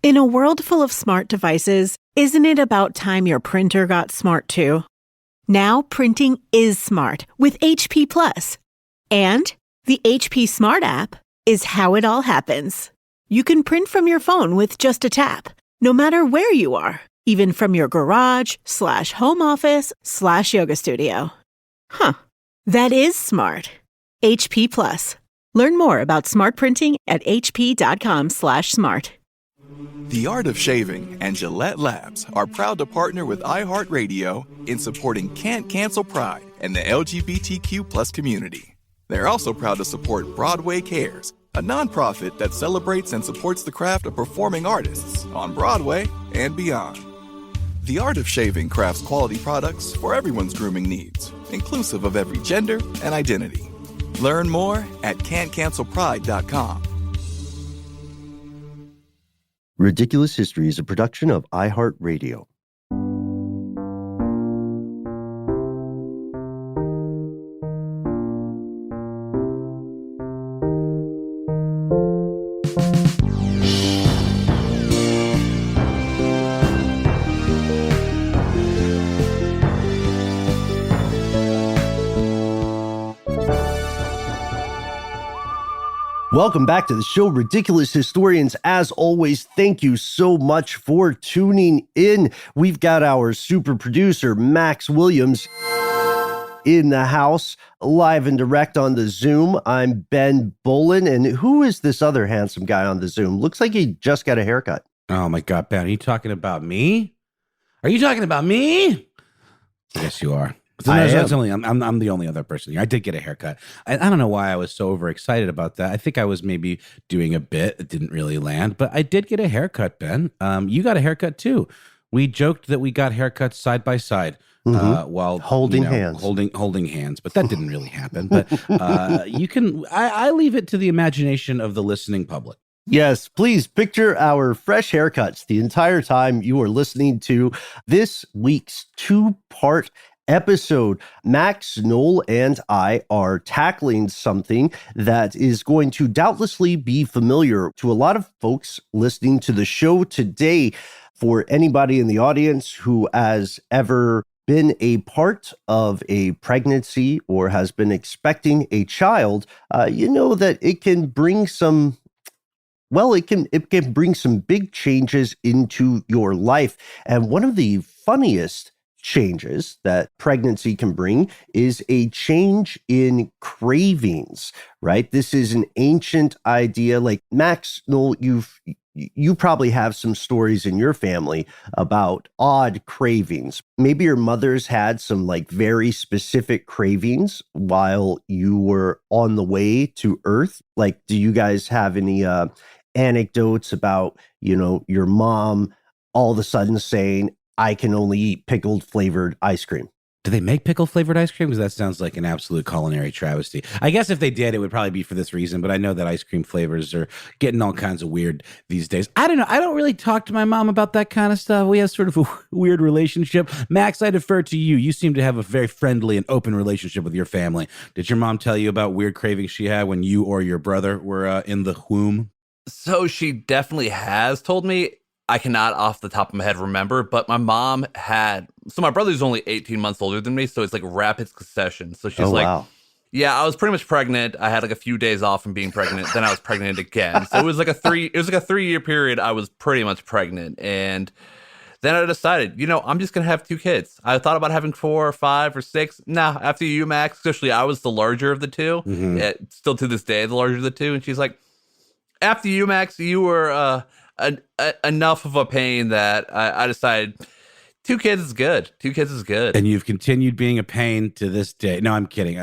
In a world full of smart devices, isn't it about time your printer got smart too? Now printing is smart with HP Plus. And the HP Smart app is how it all happens. You can print from your phone with just a tap, no matter where you are, even from your garage/home office/yoga studio. Huh, that is smart. HP Plus. Learn more about smart printing at hp.com/smart. The Art of Shaving and Gillette Labs are proud to partner with iHeartRadio in supporting Can't Cancel Pride and the LGBTQ plus community. They're also proud to support Broadway Cares, a nonprofit that celebrates and supports the craft of performing artists on Broadway and beyond. The Art of Shaving crafts quality products for everyone's grooming needs, inclusive of every gender and identity. Learn more at can'tcancelpride.com. Ridiculous History is a production of iHeartRadio. Welcome back to the show, Ridiculous Historians. As always, thank you so much for tuning in. We've got our super producer, Max Williams, in the house, live and direct on the Zoom. I'm Ben Bolin, and who is this other handsome guy on the Zoom? Looks like he just got a haircut. Oh my God, Ben, are you talking about me? Are you talking about me? Yes, you are. I'm the only other person here. I did get a haircut. I don't know why I was so overexcited about that. I think I was maybe doing a bit. It didn't really land, but I did get a haircut, Ben. You got a haircut too. We joked that we got haircuts side by side while holding hands. Holding hands, but that didn't really happen. But I leave it to the imagination of the listening public. Yes, please picture our fresh haircuts the entire time you are listening to this week's two-part episode. Max, Noel, and I are tackling something that is going to doubtlessly be familiar to a lot of folks listening to the show today. For anybody in the audience who has ever been a part of a pregnancy or has been expecting a child, you know that it can bring some it can bring some big changes into your life. And one of the funniest changes that pregnancy can bring is a change in cravings, right? This is an ancient idea. Like Max, Noel, you probably have some stories in your family about odd cravings. Maybe your mother's had some like very specific cravings while you were on the way to Earth. Like, do you guys have any anecdotes about, your mom all of a sudden saying, I can only eat pickled flavored ice cream? Do they make pickle flavored ice cream? Because that sounds like an absolute culinary travesty. I guess if they did, it would probably be for this reason. But I know that ice cream flavors are getting all kinds of weird these days. I don't know. I don't really talk to my mom about that kind of stuff. We have sort of a weird relationship. Max, I defer to you. You seem to have a very friendly and open relationship with your family. Did your mom tell you about weird cravings she had when you or your brother were in the womb? So she definitely has told me. I cannot off the top of my head remember, but my mom had, so my brother's only 18 months older than me, so it's like rapid succession. So she's wow. Yeah, I was pretty much pregnant. I had like a few days off from being pregnant. Then I was pregnant again. So it was like a 3-year period. I was pretty much pregnant. And then I decided, I'm just going to have 2 kids. I thought about having 4 or 5 or 6. Nah, after you, Max, especially I was the larger of the 2. Mm-hmm. Still to this day, the larger of the 2. And she's like, after you, Max, you were enough of a pain that I decided 2 kids is good. 2 kids is good. And you've continued being a pain to this day. No, I'm kidding.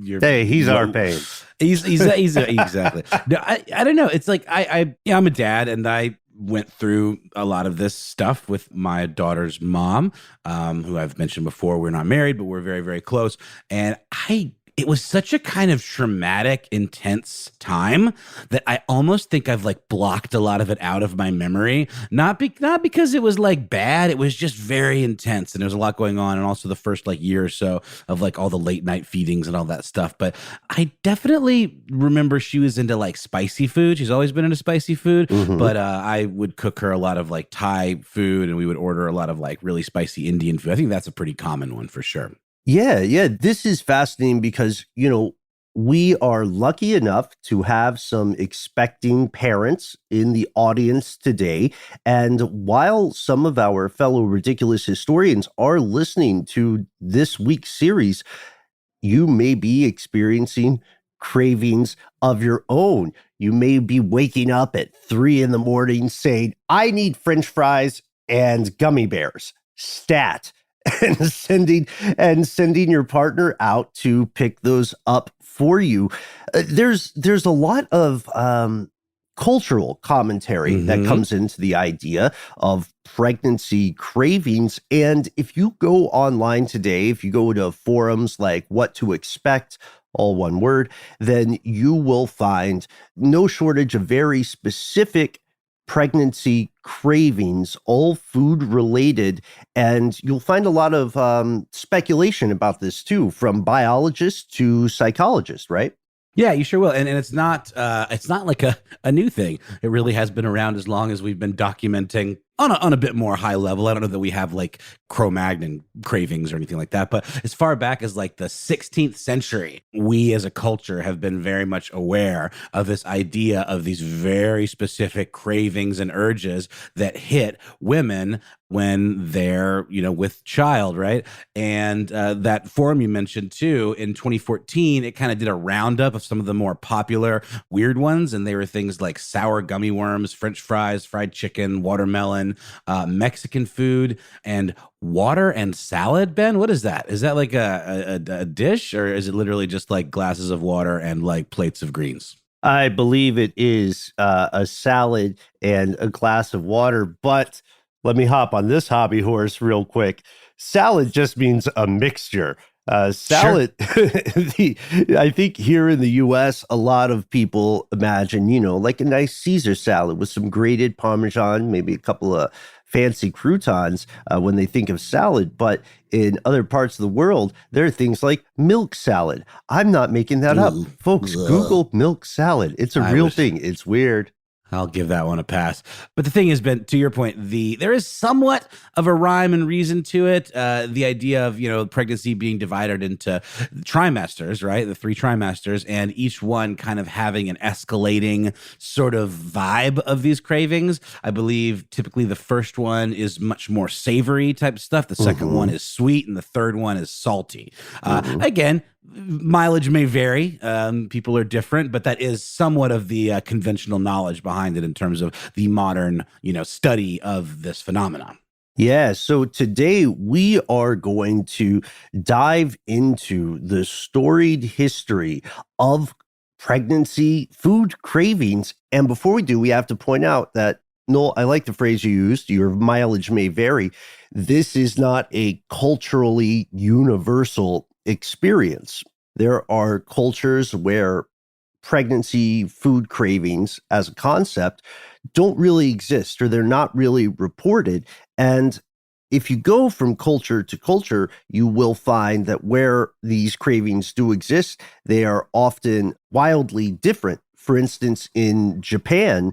He's our pain. He's exactly. No, I don't know. It's like I'm a dad, and I went through a lot of this stuff with my daughter's mom, who I've mentioned before. We're not married, but we're very, very close. And it was such a kind of traumatic, intense time that I almost think I've like blocked a lot of it out of my memory. Not because it was like bad, it was just very intense, and there was a lot going on, and also the first like year or so of like all the late night feedings and all that stuff. But I definitely remember she was into like spicy food. She's always been into spicy food, but I would cook her a lot of like Thai food, and we would order a lot of like really spicy Indian food. I think that's a pretty common one for sure. Yeah. This is fascinating because, we are lucky enough to have some expecting parents in the audience today. And while some of our fellow ridiculous historians are listening to this week's series, you may be experiencing cravings of your own. You may be waking up at 3 a.m. saying, I need French fries and gummy bears, stat. And sending your partner out to pick those up for you. There's a lot of cultural commentary that comes into the idea of pregnancy cravings. And if you go online today, if you go to forums like What to Expect, all one word, then you will find no shortage of very specific pregnancy cravings, all food related. And you'll find a lot of speculation about this too, from biologists to psychologists, right? Yeah, you sure will. And it's not like a new thing. It really has been around as long as we've been documenting on a bit more high level. I don't know that we have like Cro-Magnon cravings or anything like that, but as far back as like the 16th century, we as a culture have been very much aware of this idea of these very specific cravings and urges that hit women when they're, with child, right? And that forum you mentioned too, in 2014, it kind of did a roundup of some of the more popular weird ones. And they were things like sour gummy worms, French fries, fried chicken, watermelon, Mexican food, and water and salad. Ben, what is that? Is that like a dish, or is it literally just like glasses of water and like plates of greens? I believe it is a salad and a glass of water, but let me hop on this hobby horse real quick. Salad just means a mixture. Salad, sure. I think here in the U.S., a lot of people imagine, like a nice Caesar salad with some grated Parmesan, maybe a couple of fancy croutons when they think of salad. But in other parts of the world, there are things like milk salad. I'm not making that up. Folks, Google milk salad. It's a real thing. It's weird. I'll give that one a pass. But the thing is, Ben, to your point, there is somewhat of a rhyme and reason to it. The idea of, pregnancy being divided into trimesters, right? The 3 trimesters, and each one kind of having an escalating sort of vibe of these cravings. I believe typically the first one is much more savory type stuff. The second one is sweet, and the third one is salty. Again, mileage may vary. People are different, but that is somewhat of the conventional knowledge behind it in terms of the modern, study of this phenomenon. Yeah. So today we are going to dive into the storied history of pregnancy food cravings. And before we do, we have to point out that, Noel, I like the phrase you used, your mileage may vary. This is not a culturally universal experience. There are cultures where pregnancy food cravings as a concept don't really exist, or they're not really reported. And if you go from culture to culture, you will find that where these cravings do exist, they are often wildly different. For instance, in Japan,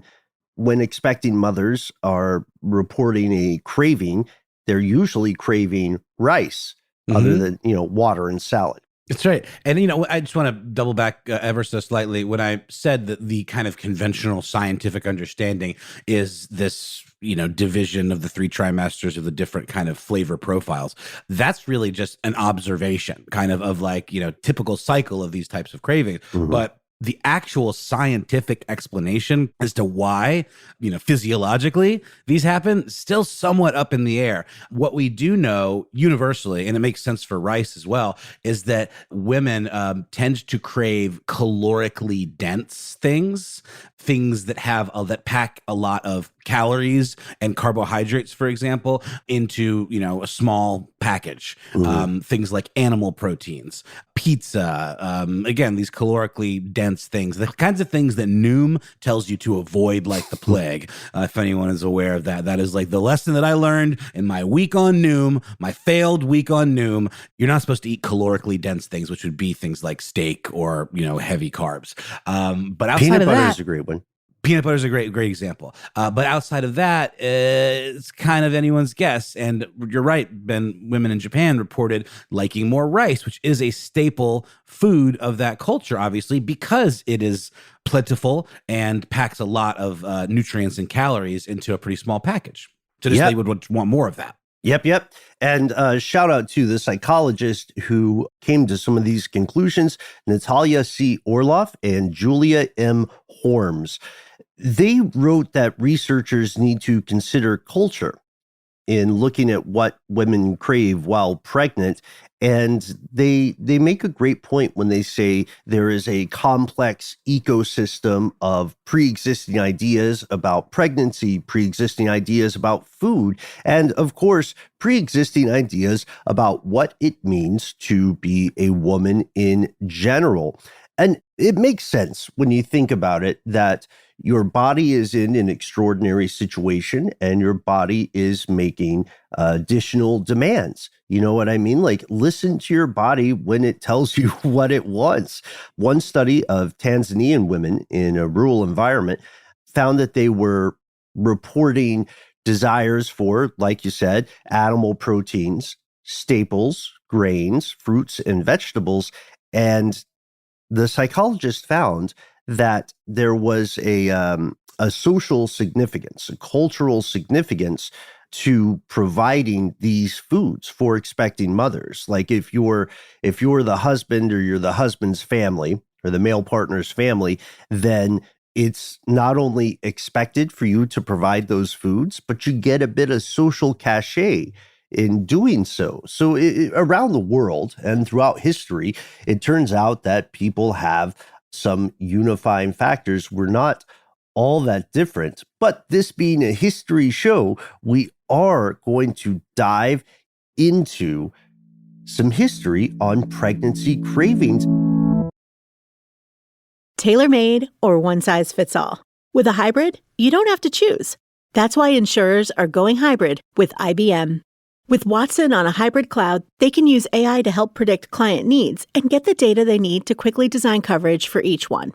when expecting mothers are reporting a craving, they're usually craving rice other than, water and salad. That's right. And, I just want to double back ever so slightly. When I said that the kind of conventional scientific understanding is this, division of the 3 trimesters of the different kind of flavor profiles, that's really just an observation kind of like, typical cycle of these types of cravings. But the actual scientific explanation as to why, physiologically these happen, still somewhat up in the air. What we do know universally, and it makes sense for rice as well, is that women tend to crave calorically dense things that have that pack a lot of calories and carbohydrates, for example, into a small package. Things like animal proteins, pizza, again, these calorically dense things, the kinds of things that Noom tells you to avoid like the plague. If anyone is aware of that, that is like the lesson that I learned in my week on Noom, my failed week on Noom. You're not supposed to eat calorically dense things, which would be things like steak or, heavy carbs. But outside peanut of butter that, is a great one. Peanut butter is a great example. But outside of that, it's kind of anyone's guess. And you're right, Ben, women in Japan reported liking more rice, which is a staple food of that culture, obviously, because it is plentiful and packs a lot of nutrients and calories into a pretty small package. So just they would want more of that. Yep. And shout out to the psychologist who came to some of these conclusions, Natalia C. Orloff and Julia M. Horms. They wrote that researchers need to consider culture in looking at what women crave while pregnant. And they make a great point when they say there is a complex ecosystem of pre-existing ideas about pregnancy, pre-existing ideas about food, and of course, pre-existing ideas about what it means to be a woman in general. And it makes sense when you think about it that your body is in an extraordinary situation and your body is making additional demands. You know what I mean? Like, listen to your body when it tells you what it wants. One study of Tanzanian women in a rural environment found that they were reporting desires for, like you said, animal proteins, staples, grains, fruits, and vegetables. And the psychologist found that there was a social significance, a cultural significance to providing these foods for expecting mothers. Like if you're the husband or you're the husband's family or the male partner's family, then it's not only expected for you to provide those foods, but you get a bit of social cachet in doing so. So around the world and throughout history, it turns out that people have some unifying factors. We're not all that different, but this being a history show, we are going to dive into some history on pregnancy cravings. Tailor-made or one size fits all. With a hybrid, you don't have to choose. That's why insurers are going hybrid with IBM. With Watson on a hybrid cloud, they can use AI to help predict client needs and get the data they need to quickly design coverage for each one.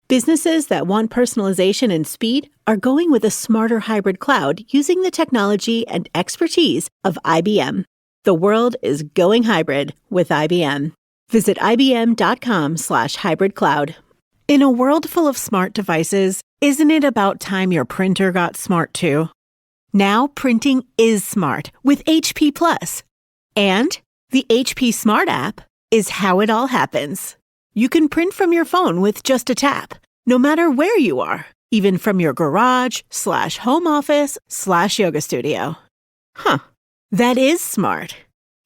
Businesses that want personalization and speed are going with a smarter hybrid cloud using the technology and expertise of IBM. The world is going hybrid with IBM. Visit ibm.com/hybrid cloud. In a world full of smart devices, isn't it about time your printer got smart too? Now printing is smart with HP Plus. And the HP Smart app is how it all happens. You can print from your phone with just a tap, no matter where you are, even from your garage/home office/yoga studio. Huh, that is smart.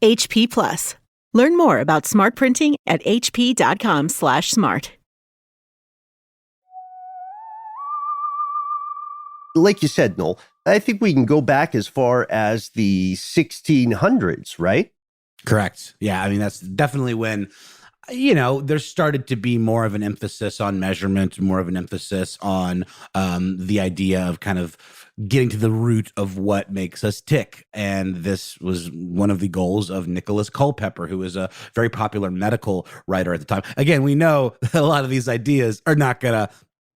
HP Plus. Learn more about smart printing at hp.com/smart. Like you said, Noel, I think we can go back as far as the 1600s, right? Correct. Yeah. I mean, that's definitely when, there started to be more of an emphasis on measurement, more of an emphasis on the idea of kind of getting to the root of what makes us tick. And this was one of the goals of Nicholas Culpeper, who was a very popular medical writer at the time. Again, we know that a lot of these ideas are not going to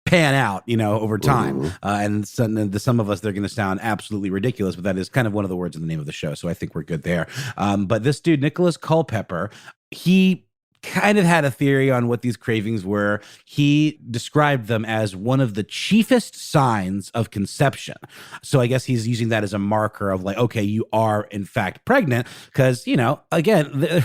pan out, over time. And some of us, they're going to sound absolutely ridiculous, but that is kind of one of the words in the name of the show. So I think we're good there. But this dude, Nicholas Culpeper, he kind of had a theory on what these cravings were. He described them as one of the chiefest signs of conception. So I guess he's using that as a marker of like, okay, you are in fact pregnant. Because, again,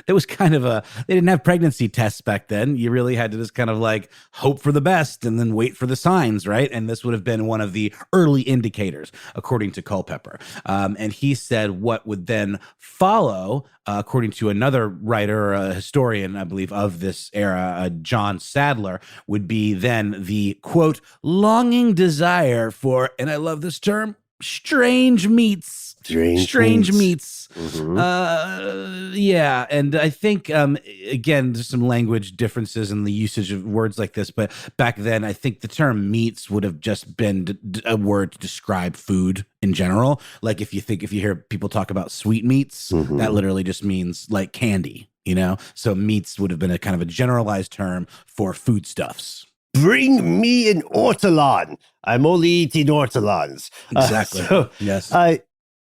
it was kind of they didn't have pregnancy tests back then. You really had to just kind of like hope for the best and then wait for the signs, right? And this would have been one of the early indicators, according to Culpeper. And he said what would then follow, according to another writer, or a historian, I believe, of this era, John Sadler, would be then the, quote, longing desire for, and I love this term, strange meats. Strange meats. Mm-hmm. Yeah, and I think again, there's some language differences in the usage of words like this, but back then, I think the term meats would have just been a word to describe food in general. Like if you hear people talk about sweetmeats, that literally just means like candy, you know. So meats would have been a kind of a generalized term for foodstuffs. Bring me an ortolan. I'm only eating ortolans. Exactly. Yes.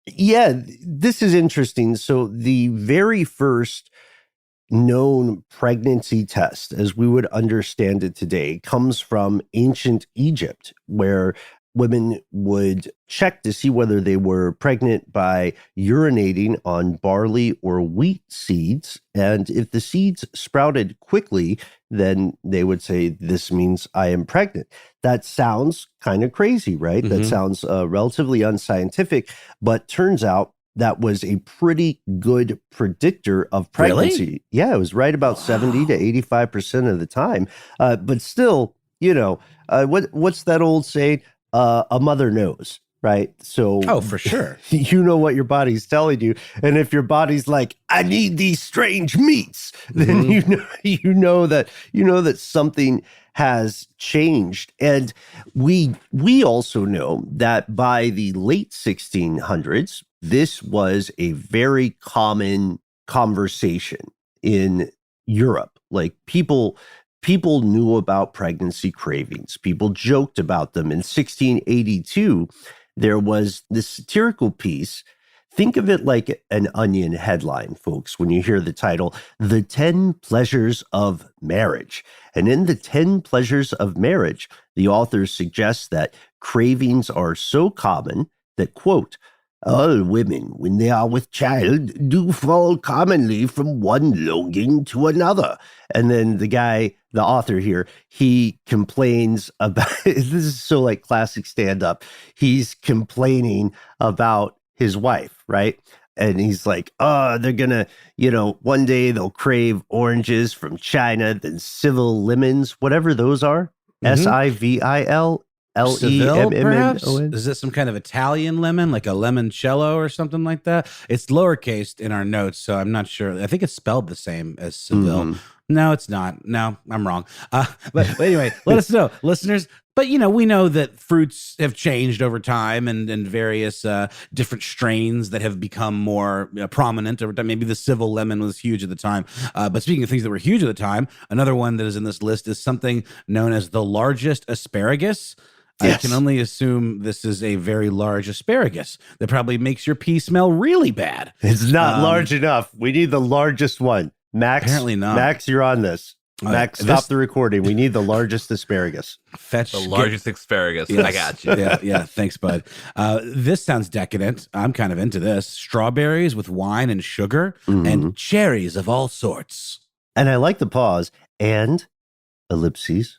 Yeah, this is interesting. So the very first known pregnancy test, as we would understand it today, comes from ancient Egypt, where women would check to see whether they were pregnant by urinating on barley or wheat seeds. And if the seeds sprouted quickly, then they would say, this means I am pregnant. That sounds kind of crazy, right? That sounds relatively unscientific, but turns out that was a pretty good predictor of pregnancy. Really? Yeah, it was right about 70 to 85% of the time. But still, you know, what's that old saying? A mother knows, right? So, for sure. You know what your body's telling you, and if your body's like, "I need these strange meats," then you know that something has changed. And we also know that by the late 1600s, this was a very common conversation in Europe. Like people knew about pregnancy cravings. People joked about them. In 1682, there was this satirical piece. Think of it like an Onion headline, folks, when you hear the title, The 10 Pleasures of Marriage. And in The 10 Pleasures of Marriage, the author suggests that cravings are so common that, quote, all women, when they are with child, do fall commonly from one longing to another. And then the author here, he complains about, this is so like classic stand-up. He's complaining about his wife, right? And he's like, they're gonna, one day they'll crave oranges from China, then civil lemons, whatever those are. SIVIL. Seville, perhaps? LEMMON. Is it some kind of Italian lemon, like a limoncello or something like that? It's lowercase in our notes, so I'm not sure. I think it's spelled the same as Seville. No, it's not. No, I'm wrong. But anyway, let us know, listeners. But, we know that fruits have changed over time and various different strains that have become more prominent over time. Maybe the civil lemon was huge at the time. But speaking of things that were huge at the time, another one that is in this list is something known as the largest asparagus. Yes. I can only assume this is a very large asparagus that probably makes your pee smell really bad. It's not large enough. We need the largest one. Max, apparently not. Max, you're on this. Max, stop the recording. We need the largest asparagus. The largest asparagus. Yes. I got you. Yeah. Thanks, bud. This sounds decadent. I'm kind of into this. Strawberries with wine and sugar and cherries of all sorts. And I like the pause and ellipses.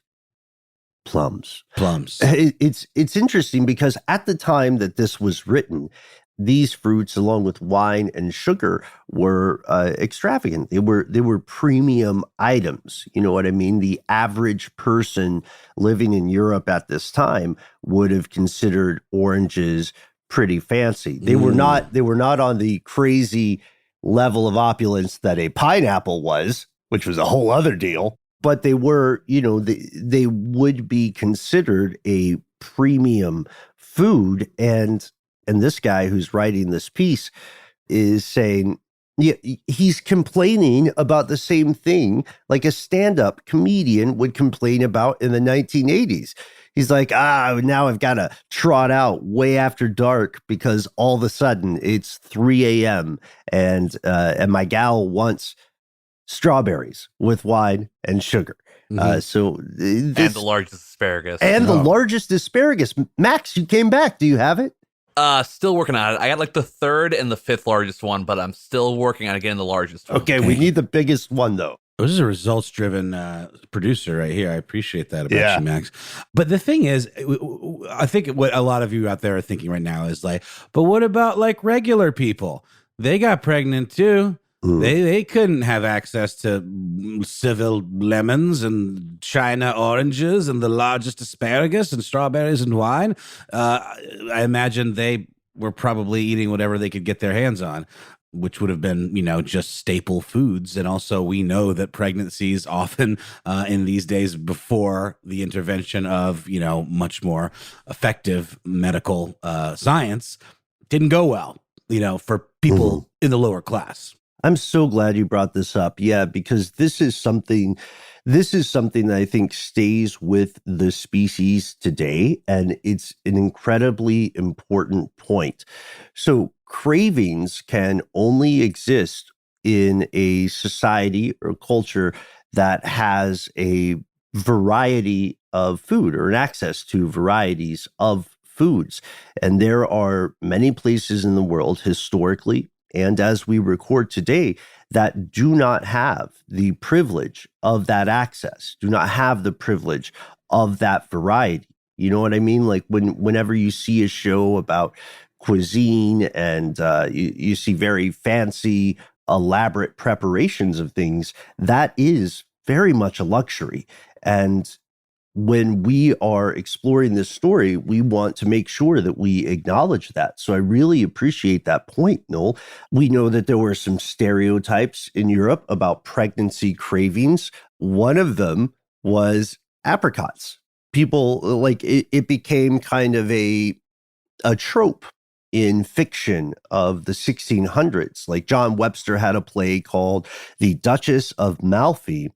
Plums. It's interesting because at the time that this was written, these fruits, along with wine and sugar, were extravagant. They were premium items. You know what I mean? The average person living in Europe at this time would have considered oranges pretty fancy. They were not on the crazy level of opulence that a pineapple was, which was a whole other deal. But they were, they would be considered a premium food. And this guy who's writing this piece is saying, yeah, he's complaining about the same thing like a stand-up comedian would complain about in the 1980s. He's like, now I've got to trot out way after dark because all of a sudden it's 3 a.m. and my gal wants strawberries with wine and sugar. And the largest asparagus. And the largest asparagus. Max, you came back. Do you have it? Still working on it. I got like the third and the fifth largest one, but I'm still working on getting the largest one. Okay, we need the biggest one though. This is a results-driven producer right here. I appreciate that about you, Max. But the thing is, I think what a lot of you out there are thinking right now is like, but what about like regular people? They got pregnant too. They couldn't have access to Seville lemons and China oranges and the largest asparagus and strawberries and wine. I imagine they were probably eating whatever they could get their hands on, which would have been, just staple foods. And also we know that pregnancies often in these days before the intervention of, much more effective medical science didn't go well, for people in the lower class. I'm so glad you brought this up. Yeah, because this is something that I think stays with the species today, and it's an incredibly important point. So cravings can only exist in a society or culture that has a variety of food or an access to varieties of foods. And there are many places in the world historically, and as we record today, that do not have the privilege of that access, do not have the privilege of that variety. You know what I mean? Like whenever you see a show about cuisine and you see very fancy, elaborate preparations of things, that is very much a luxury. And when we are exploring this story, we want to make sure that we acknowledge that. So I really appreciate that point, Noel. We know that there were some stereotypes in Europe about pregnancy cravings. One of them was apricots. People, like, it became kind of a trope in fiction of the 1600s. Like John Webster had a play called The Duchess of Malfi.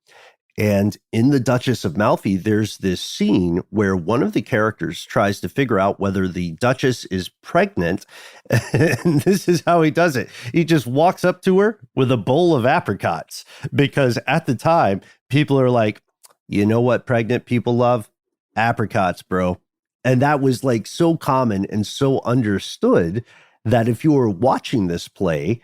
And in The Duchess of Malfi, there's this scene where one of the characters tries to figure out whether the Duchess is pregnant. And this is how he does it. He just walks up to her with a bowl of apricots, because at the time, people are like, you know what pregnant people love? Apricots, bro. And that was like so common and so understood that if you were watching this play,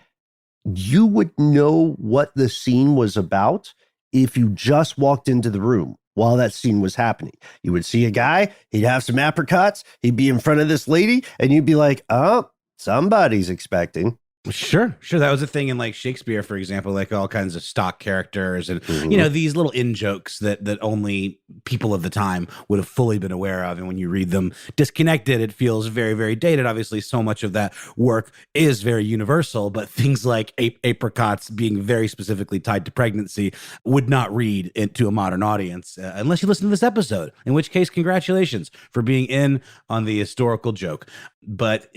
you would know what the scene was about if you just walked into the room while that scene was happening. You would see a guy, he'd have some apricots, he'd be in front of this lady, and you'd be like, oh, somebody's expecting. Sure. That was a thing in like Shakespeare, for example, like all kinds of stock characters and, these little in-jokes that only people of the time would have fully been aware of. And when you read them disconnected, it feels very, very dated. Obviously, so much of that work is very universal, but things like apricots being very specifically tied to pregnancy would not read into a modern audience unless you listen to this episode, in which case, congratulations for being in on the historical joke. But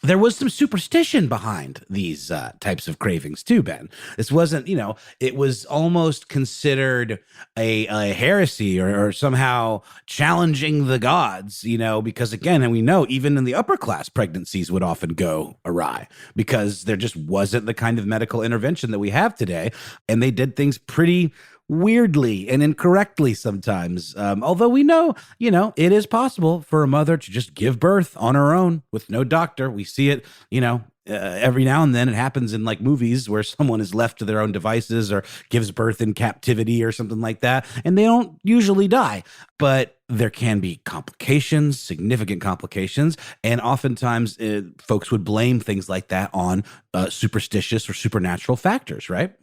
there was some superstition behind these types of cravings too, Ben. This wasn't, it was almost considered a heresy or somehow challenging the gods, because again, and we know even in the upper class, pregnancies would often go awry because there just wasn't the kind of medical intervention that we have today. And they did things pretty weirdly and incorrectly sometimes. Although we know, it is possible for a mother to just give birth on her own with no doctor. We see it, every now and then. It happens in like movies where someone is left to their own devices or gives birth in captivity or something like that. And they don't usually die, but there can be complications, significant complications. And oftentimes folks would blame things like that on superstitious or supernatural factors, right?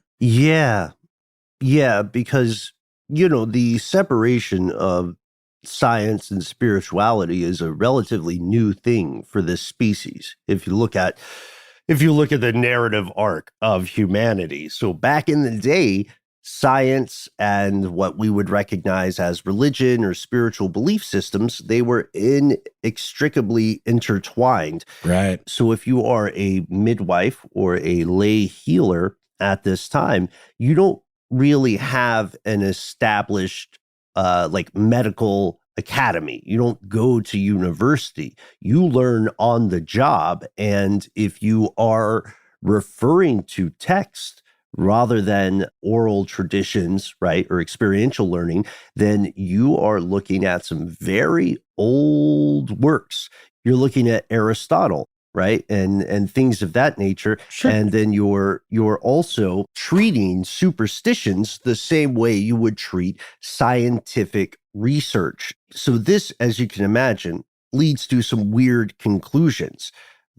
Yeah, because, the separation of science and spirituality is a relatively new thing for this species. If you look at the narrative arc of humanity. So back in the day, science and what we would recognize as religion or spiritual belief systems, they were inextricably intertwined. Right. So if you are a midwife or a lay healer at this time, you don't really have an established like medical academy. You don't go to university. You learn on the job. And if you are referring to text rather than oral traditions, right, or experiential learning, then you are looking at some very old works. You're looking at Aristotle, right? And things of that nature. Sure. And then you're also treating superstitions the same way you would treat scientific research. So this, as you can imagine, leads to some weird conclusions.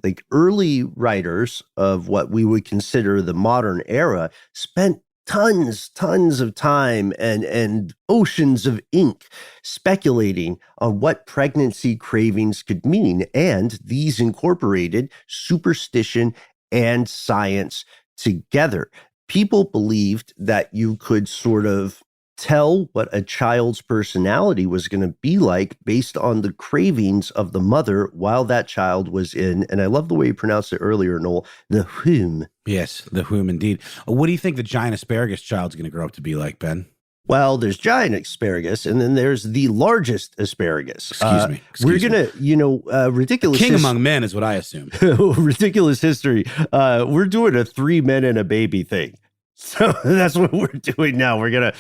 Like early writers of what we would consider the modern era spent tons of time and oceans of ink speculating on what pregnancy cravings could mean. And these incorporated superstition and science together. People believed that you could sort of tell what a child's personality was going to be like based on the cravings of the mother while that child was in, and I love the way you pronounced it earlier, Noel, the womb. Yes, the womb indeed. What do you think the giant asparagus child's going to grow up to be like, Ben? Well, there's giant asparagus, and then there's the largest asparagus. Excuse me. We're going to, ridiculous. King among men is what I assume. Ridiculous history. We're doing a 3 men and a baby thing. So that's what we're doing now. We're gonna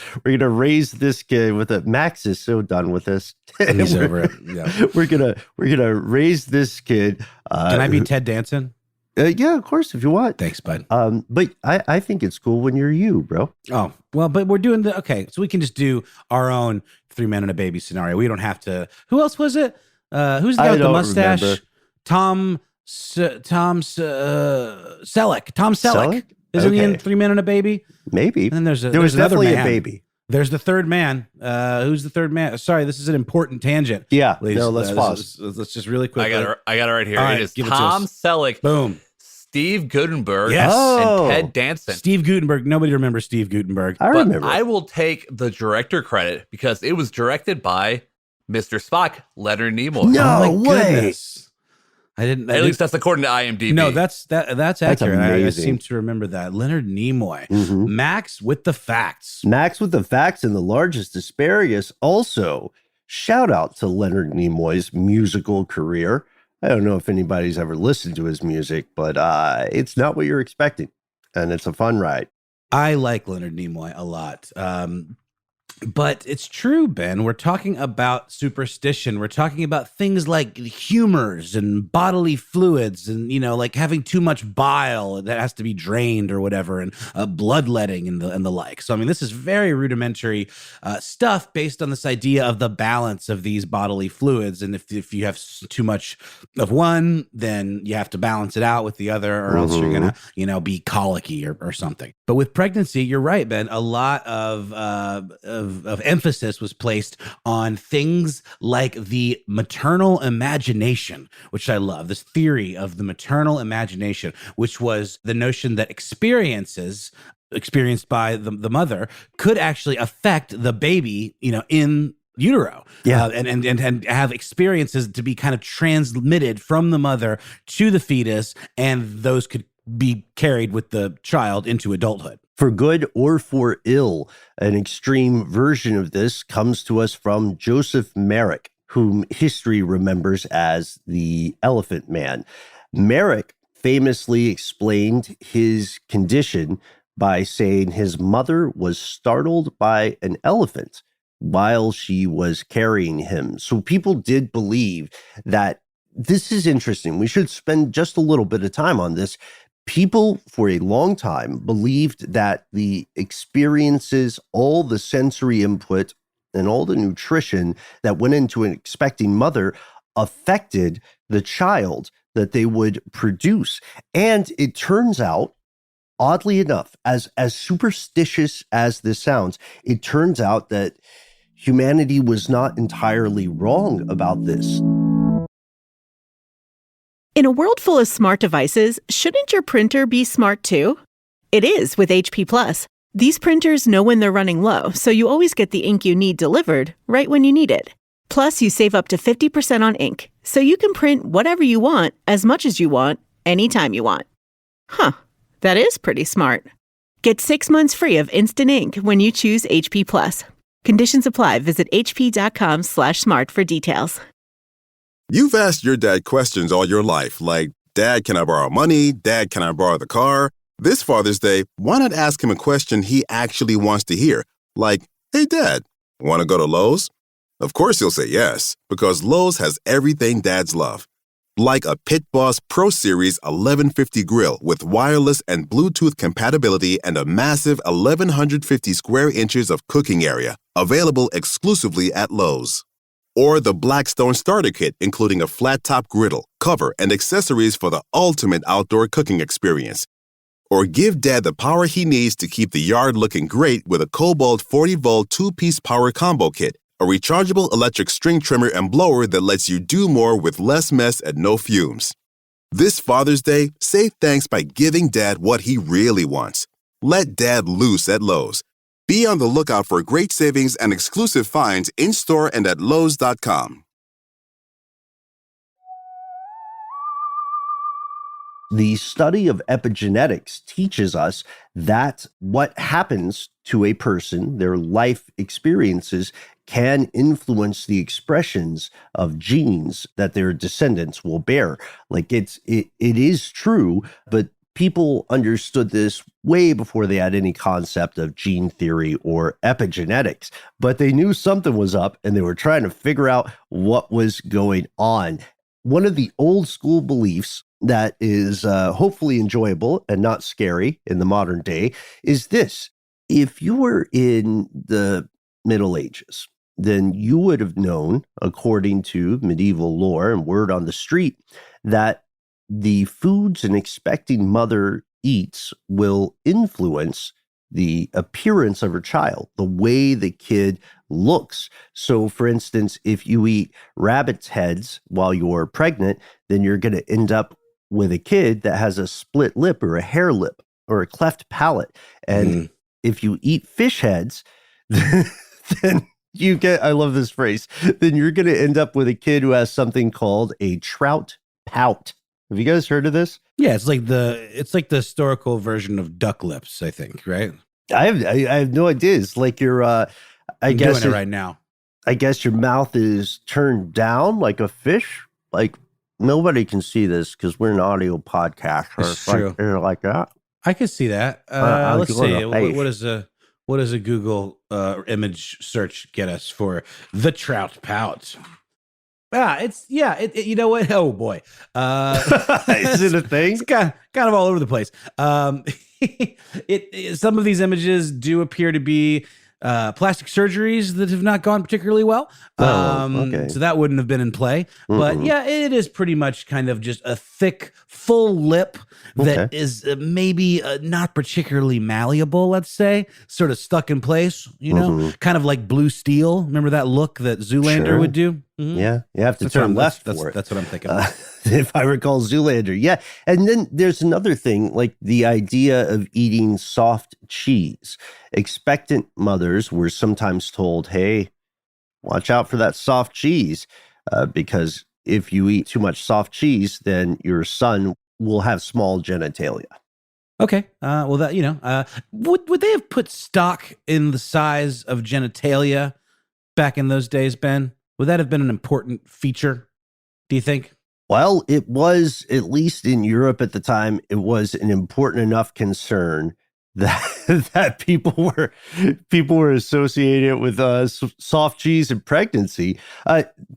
raise this kid with a Max is so done with this. He's over it. Yeah. We're gonna raise this kid. Can I be Ted Danson? Yeah, of course, if you want. Thanks, bud. But I think it's cool when you're you, bro. Oh, well, but we're doing okay, so we can just do our own 3 men and a baby scenario. We don't have to. Who else was it? Who's the guy with the mustache? Remember. Tom Selleck. Tom Selleck. Isn't he in 3 Men and a Baby? Maybe. And then there was definitely a baby. There's the third man. Who's the third man? Sorry, this is an important tangent. Yeah. Ladies. No, let's pause. Let's just really quick. I got it right here. All right, it is Tom Selleck. Boom. Steve Guttenberg. Yes. And Ted Danson. Steve Guttenberg. Nobody remembers Steve Guttenberg. I remember. I will take the director credit because it was directed by Mr. Spock, Leonard Nimoy. No way. Goodness. At least that's according to IMDb. No, that's accurate. I seem to remember that. Leonard Nimoy. Mm-hmm. Max with the facts. Max with the facts and the largest asparagus. Also, shout out to Leonard Nimoy's musical career. I don't know if anybody's ever listened to his music, but it's not what you're expecting. And it's a fun ride. I like Leonard Nimoy a lot. But it's true, Ben. We're talking about superstition. We're talking about things like humors and bodily fluids and, like having too much bile that has to be drained or whatever, and bloodletting and the like. So, I mean, this is very rudimentary stuff based on this idea of the balance of these bodily fluids. And if you have too much of one, then you have to balance it out with the other, or else you're going to, be colicky or something. But with pregnancy, you're right, Ben. A lot of emphasis was placed on things like the maternal imagination, which I love. This theory of the maternal imagination, which was the notion that experiences experienced by the mother could actually affect the baby, in utero. Yeah. And have experiences to be kind of transmitted from the mother to the fetus, and those could be carried with the child into adulthood. For good or for ill, an extreme version of this comes to us from Joseph Merrick, whom history remembers as the Elephant Man. Merrick famously explained his condition by saying his mother was startled by an elephant while she was carrying him. So people did believe that. This is interesting. We should spend just a little bit of time on this. People for a long time believed that the experiences, all the sensory input, and all the nutrition that went into an expecting mother affected the child that they would produce. And it turns out, oddly enough, as superstitious as this sounds, it turns out that humanity was not entirely wrong about this. In a world full of smart devices, shouldn't your printer be smart too? It is with HP Plus. These printers know when they're running low, so you always get the ink you need delivered right when you need it. Plus, you save up to 50% on ink, so you can print whatever you want, as much as you want, anytime you want. Huh, that is pretty smart. Get 6 months free of instant ink when you choose HP Plus. Conditions apply. Visit hp.com/smart for details. You've asked your dad questions all your life, like, Dad, can I borrow money? Dad, can I borrow the car? This Father's Day, why not ask him a question he actually wants to hear? Like, hey, Dad, want to go to Lowe's? Of course he'll say yes, because Lowe's has everything dads love. Like a Pit Boss Pro Series 1150 grill with wireless and Bluetooth compatibility and a massive 1,150 square inches of cooking area, available exclusively at Lowe's. Or the Blackstone Starter Kit, including a flat-top griddle, cover, and accessories for the ultimate outdoor cooking experience. Or give Dad the power he needs to keep the yard looking great with a Cobalt 40-volt 2-piece power combo kit, a rechargeable electric string trimmer and blower that lets you do more with less mess and no fumes. This Father's Day, say thanks by giving Dad what he really wants. Let Dad loose at Lowe's. Be on the lookout for great savings and exclusive finds in-store and at Lowe's.com. The study of epigenetics teaches us that what happens to a person, their life experiences, can influence the expressions of genes that their descendants will bear. Like it is true, but people understood this way before they had any concept of gene theory or epigenetics, but they knew something was up and they were trying to figure out what was going on. One of the old school beliefs that is hopefully enjoyable and not scary in the modern day is this. If you were in the Middle Ages, then you would have known, according to medieval lore and word on the street, that the foods an expecting mother eats will influence the appearance of her child, the way the kid looks. So, for instance, if you eat rabbit's heads while you're pregnant, then you're going to end up with a kid that has a split lip or a hair lip or a cleft palate. And if you eat fish heads, then you get, I love this phrase, then you're going to end up with a kid who has something called a trout pout. Have you guys heard of this? Yeah, it's like the historical version of duck lips, I think, right? I have no idea. It's like your I'm doing it right now. I guess your mouth is turned down like a fish. Like nobody can see this because we're an audio podcast. It's true. Like that. I could see that. Let's see. What does a Google image search get us for the trout pout? You know what? Oh boy. Is it a thing? It's kind of all over the place. Some of these images do appear to be plastic surgeries that have not gone particularly well. Okay. So that wouldn't have been in play. But yeah, it is pretty much kind of just a thick, full lip that is maybe not particularly malleable, let's say, sort of stuck in place, you know, kind of like blue steel. Remember that look that Zoolander would do? Yeah, you have to turn left for it. That's what I'm thinking. If I recall Zoolander, yeah. And then there's another thing, like the idea of eating soft cheese. Expectant mothers were sometimes told, hey, watch out for that soft cheese, because if you eat too much soft cheese, then your son will have small genitalia. Okay. Well, that, you know, would they have put stock in the size of genitalia back in those days, Ben? Would that have been an important feature, do you think? Well, it was, at least in Europe at the time, it was an important enough concern that people were associated with soft cheese and pregnancy.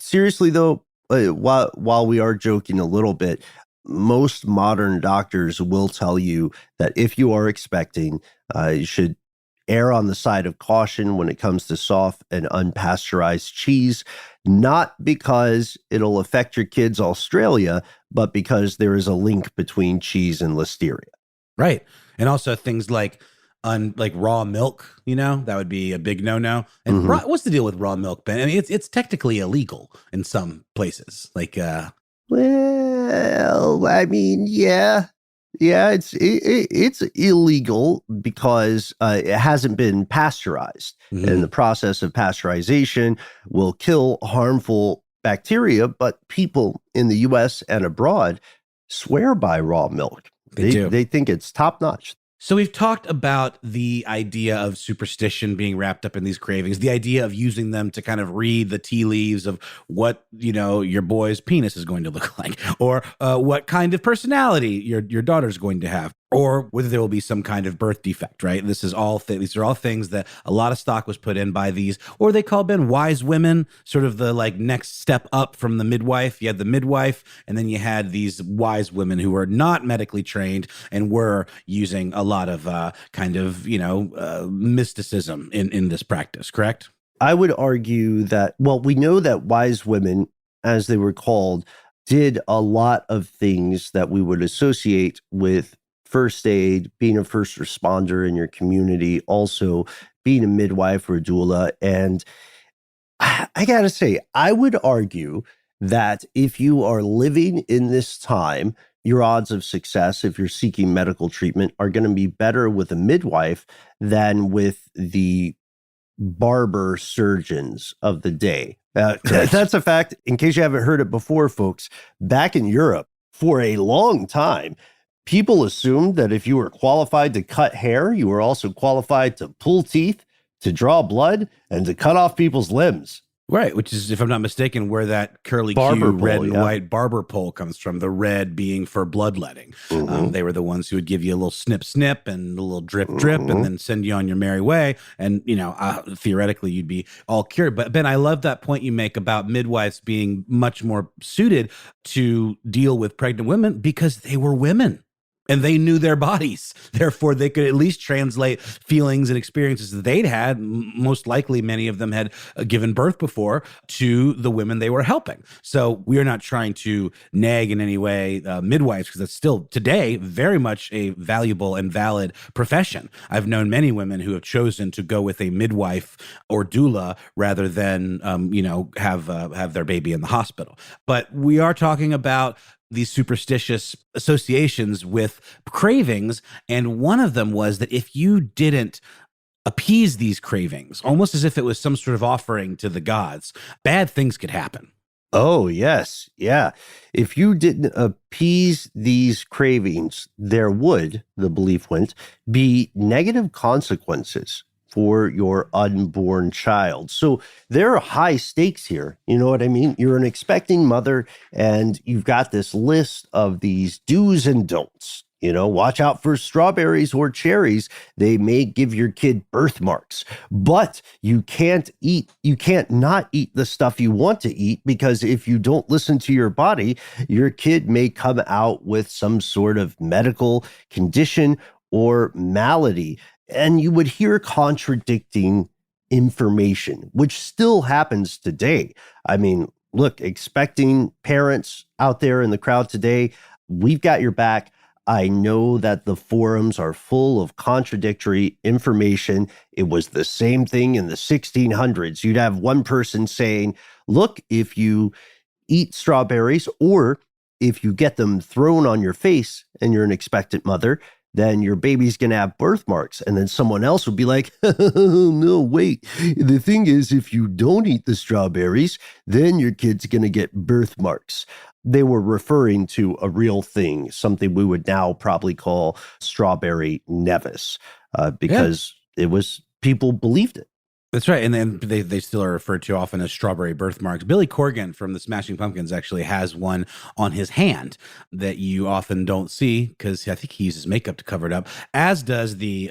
Seriously, though, while we are joking a little bit, most modern doctors will tell you that if you are expecting, you should err on the side of caution when it comes to soft and unpasteurized cheese, not because it'll affect your kid's Australia, but because there is a link between cheese and listeria. Right. And also things like raw milk, you know, that would be a big no-no. And what's the deal with raw milk, Ben? I mean, it's technically illegal in some places. Like, well, I mean, yeah, it's illegal because it hasn't been pasteurized, and the process of pasteurization will kill harmful bacteria. But people in the U.S. and abroad swear by raw milk. They think it's top notch. So we've talked about the idea of superstition being wrapped up in these cravings, the idea of using them to kind of read the tea leaves of what, you know, your boy's penis is going to look like, or what kind of personality your daughter's going to have, or whether there will be some kind of birth defect, right? These are all things that a lot of stock was put in by these, or they call them wise women, sort of the like next step up from the midwife. You had the midwife, and then you had these wise women who were not medically trained and were using a lot of kind of, you know, mysticism in this practice, correct? I would argue that, well, we know that wise women, as they were called, did a lot of things that we would associate with first aid, being a first responder in your community, also being a midwife or a doula. And I got to say, I would argue that if you are living in this time, your odds of success, if you're seeking medical treatment, are going to be better with a midwife than with the barber surgeons of the day. That's a fact. In case you haven't heard it before, folks, back in Europe, for a long time, people assumed that if you were qualified to cut hair, you were also qualified to pull teeth, to draw blood, and to cut off people's limbs. Right, which is, if I'm not mistaken, where that curly Q red and white barber pole comes from, the red being for bloodletting. They were the ones who would give you a little snip, snip and a little drip, drip, and then send you on your merry way. And, theoretically, you'd be all cured. But Ben, I love that point you make about midwives being much more suited to deal with pregnant women because they were women. And they knew their bodies. Therefore, they could at least translate feelings and experiences that they'd had. Most likely, many of them had given birth before to the women they were helping. So we are not trying to nag in any way midwives, because that's still today very much a valuable and valid profession. I've known many women who have chosen to go with a midwife or doula rather than, have their baby in the hospital. But we are talking about these superstitious associations with cravings. And one of them was that if you didn't appease these cravings, almost as if it was some sort of offering to the gods, bad things could happen. Oh, yes. Yeah. If you didn't appease these cravings, there would, the belief went, be negative consequences for your unborn child. So there are high stakes here. You know what I mean? You're an expecting mother and you've got this list of these do's and don'ts. Watch out for strawberries or cherries. They may give your kid birthmarks, but you can't not eat the stuff you want to eat, because if you don't listen to your body, your kid may come out with some sort of medical condition or malady. And you would hear contradicting information, which still happens today. I mean, look, expecting parents out there in the crowd today, we've got your back. I know that the forums are full of contradictory information. It was the same thing in the 1600s. You'd have one person saying, look, if you eat strawberries or if you get them thrown on your face and you're an expectant mother, then your baby's going to have birthmarks. And then someone else would be like, no, wait. The thing is, if you don't eat the strawberries, then your kid's going to get birthmarks. They were referring to a real thing, something we would now probably call strawberry nevis, because it was, people believed it. That's right. And then they still are referred to often as strawberry birthmarks. Billy Corgan from the Smashing Pumpkins actually has one on his hand that you often don't see because I think he uses makeup to cover it up, as does the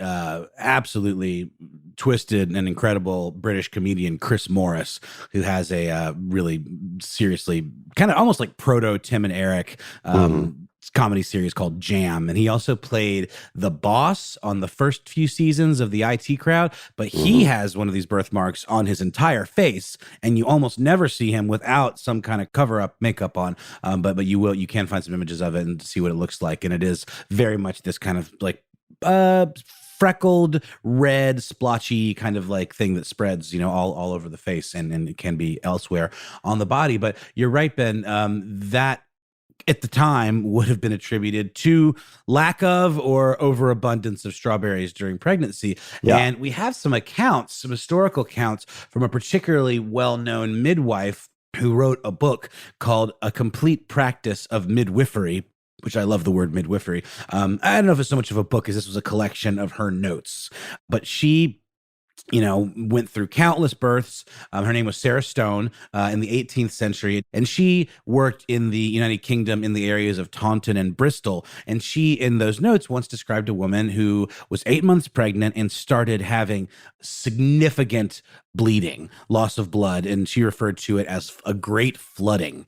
absolutely twisted and incredible British comedian Chris Morris, who has a really seriously kind of almost like proto Tim and Eric comedy series called Jam. And he also played the boss on the first few seasons of the IT Crowd, but he has one of these birthmarks on his entire face, and you almost never see him without some kind of cover-up makeup on. But you can find some images of it and see what it looks like. And it is very much this kind of like freckled, red, splotchy kind of like thing that spreads, all over the face, and it can be elsewhere on the body. But you're right, Ben, that at the time would have been attributed to lack of or overabundance of strawberries during pregnancy. Yeah. And we have some historical accounts from a particularly well-known midwife who wrote a book called A Complete Practice of Midwifery, which I love the word midwifery. I don't know if it's so much of a book as this was a collection of her notes, but she went through countless births. Her name was Sarah Stone in the 18th century, and she worked in the United Kingdom in the areas of Taunton and Bristol. And she, in those notes, once described a woman who was 8 months pregnant and started having significant bleeding, loss of blood, and she referred to it as a great flooding.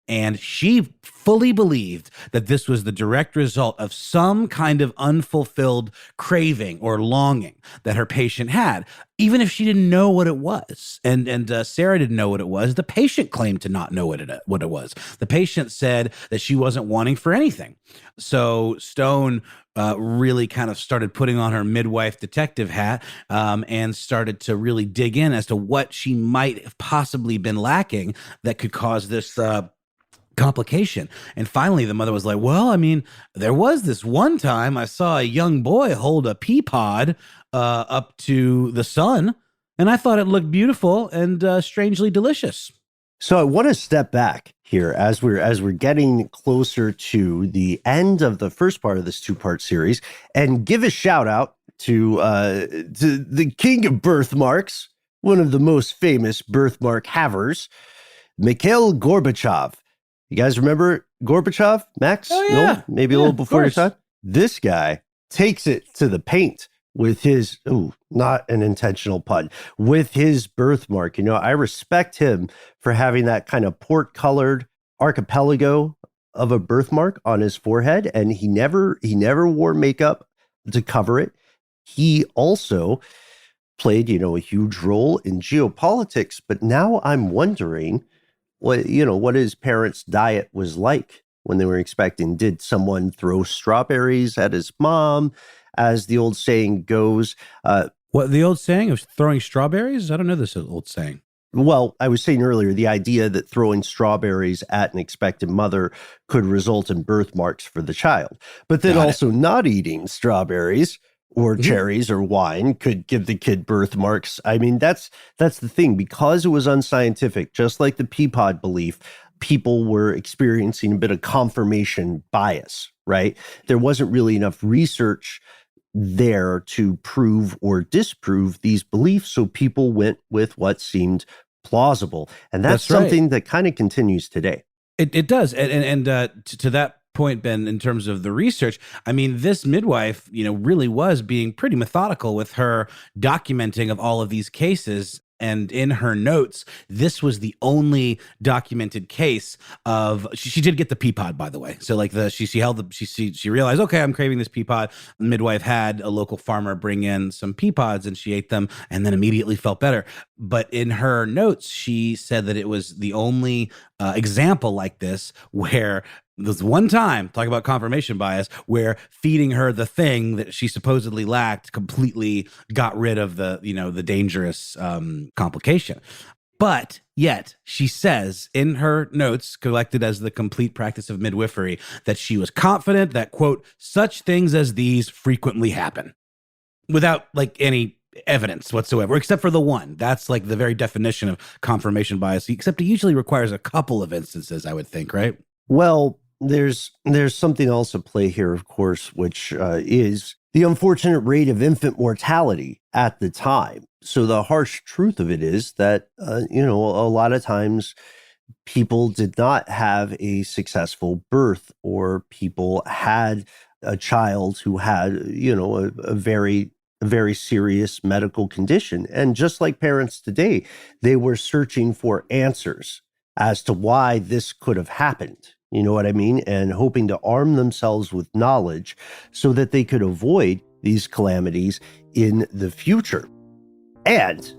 And she fully believed that this was the direct result of some kind of unfulfilled craving or longing that her patient had, even if she didn't know what it was. And Sarah didn't know what it was. The patient claimed to not know what it was. The patient said that she wasn't wanting for anything. So Stone really kind of started putting on her midwife detective hat and started to really dig in as to what she might have possibly been lacking that could cause this complication. And finally, the mother was like, well, I mean, there was this one time I saw a young boy hold a pea pod up to the sun, and I thought it looked beautiful and strangely delicious. So I want to step back here as we're getting closer to the end of the first part of this two-part series and give a shout out to the king of birthmarks, one of the most famous birthmark havers, Mikhail Gorbachev. You guys remember Gorbachev, Max? Oh, yeah. No? Maybe a little before your time? This guy takes it to the paint with his, not an intentional pun, with his birthmark. You know, I respect him for having that kind of port-colored archipelago of a birthmark on his forehead, and he never wore makeup to cover it. He also played, a huge role in geopolitics, but now I'm wondering what his parents' diet was like when they were expecting. Did someone throw strawberries at his mom, as the old saying goes? What, the old saying of throwing strawberries? I don't know this old saying. Well, I was saying earlier, the idea that throwing strawberries at an expectant mother could result in birthmarks for the child. But then also not eating strawberries or cherries or wine could give the kid birthmarks. I mean, that's the thing. Because it was unscientific, just like the pea pod belief, people were experiencing a bit of confirmation bias, right? There wasn't really enough research there to prove or disprove these beliefs, so people went with what seemed plausible. And that's something that kind of continues today. It does. And to that point, Ben, in terms of the research, I mean, this midwife, really was being pretty methodical with her documenting of all of these cases. And in her notes, this was the only documented case of. She did get the pea pod, by the way. So like she realized, okay, I'm craving this pea pod. The midwife had a local farmer bring in some pea pods, and she ate them, and then immediately felt better. But in her notes, she said that it was the only example like this where. There's one time, talk about confirmation bias, where feeding her the thing that she supposedly lacked completely got rid of the dangerous complication. But yet she says in her notes, collected as the complete practice of midwifery, that she was confident that, quote, such things as these frequently happen without any evidence whatsoever, except for the one. That's like the very definition of confirmation bias, except it usually requires a couple of instances, I would think, right? Well, there's something else at play here, of course, which is the unfortunate rate of infant mortality at the time. So the harsh truth of it is that, a lot of times people did not have a successful birth, or people had a child who had, a very serious medical condition. And just like parents today, they were searching for answers as to why this could have happened. You know what I mean? And hoping to arm themselves with knowledge so that they could avoid these calamities in the future. And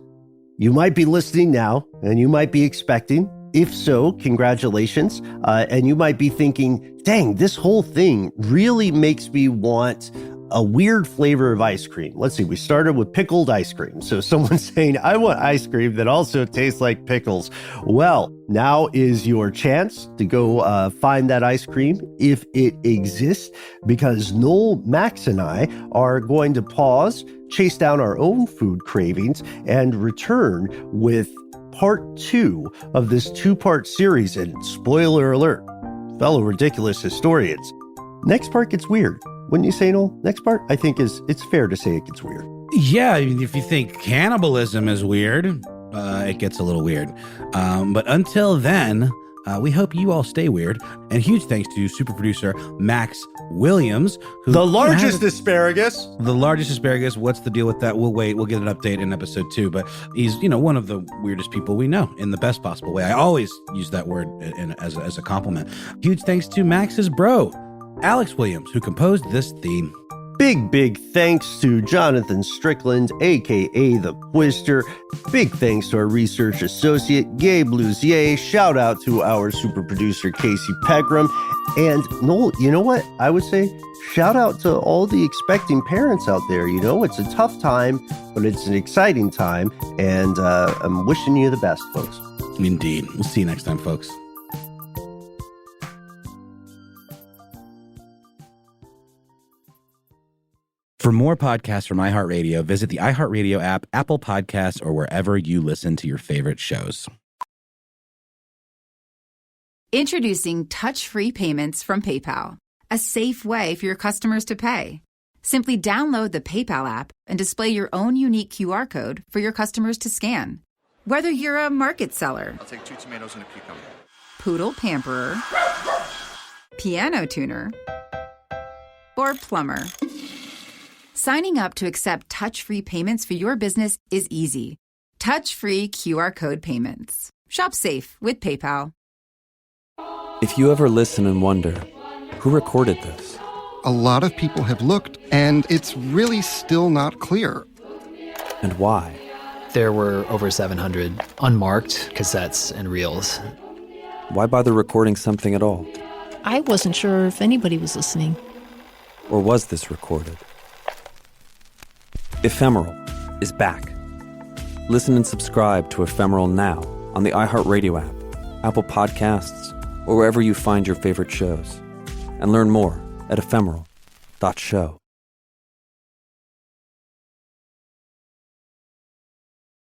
you might be listening now, and you might be expecting. If so, congratulations. And you might be thinking, dang, this whole thing really makes me want a weird flavor of ice cream. Let's see, we started with pickled ice cream. So someone's saying, I want ice cream that also tastes like pickles. Well, now is your chance to go find that ice cream if it exists, because Noel, Max, and I are going to pause, chase down our own food cravings, and return with part 2 of this 2-part series. And spoiler alert, fellow ridiculous historians, next part gets weird. Wouldn't you say, Noel? Next part, I think it's fair to say it gets weird. Yeah, if you think cannibalism is weird, it gets a little weird. But until then, We hope you all stay weird. And huge thanks to super producer Max Williams, who the largest asparagus. The largest asparagus. What's the deal with that? We'll wait. We'll get an update in episode 2. But he's, one of the weirdest people we know in the best possible way. I always use that word as a compliment. Huge thanks to Max's bro, Alex Williams, who composed this theme. Big thanks to Jonathan Strickland, a.k.a. The Twister. Big thanks to our research associate, Gabe Luzier. Shout out to our super producer, Casey Pegram. And Noel, you know what? I would say shout out to all the expecting parents out there. It's a tough time, but it's an exciting time. And I'm wishing you the best, folks. Indeed. We'll see you next time, folks. For more podcasts from iHeartRadio, visit the iHeartRadio app, Apple Podcasts, or wherever you listen to your favorite shows. Introducing touch-free payments from PayPal, a safe way for your customers to pay. Simply download the PayPal app and display your own unique QR code for your customers to scan. Whether you're a market seller, I'll take 2 tomatoes and a cucumber, poodle pamperer, piano tuner, or plumber. Signing up to accept touch-free payments for your business is easy. Touch-free QR code payments. Shop safe with PayPal. If you ever listen and wonder, who recorded this? A lot of people have looked, and it's really still not clear. And why? There were over 700 unmarked cassettes and reels. Why bother recording something at all? I wasn't sure if anybody was listening. Or was this recorded? Ephemeral is back. Listen and subscribe to Ephemeral now on the iHeartRadio app, Apple Podcasts, or wherever you find your favorite shows. And learn more at ephemeral.show.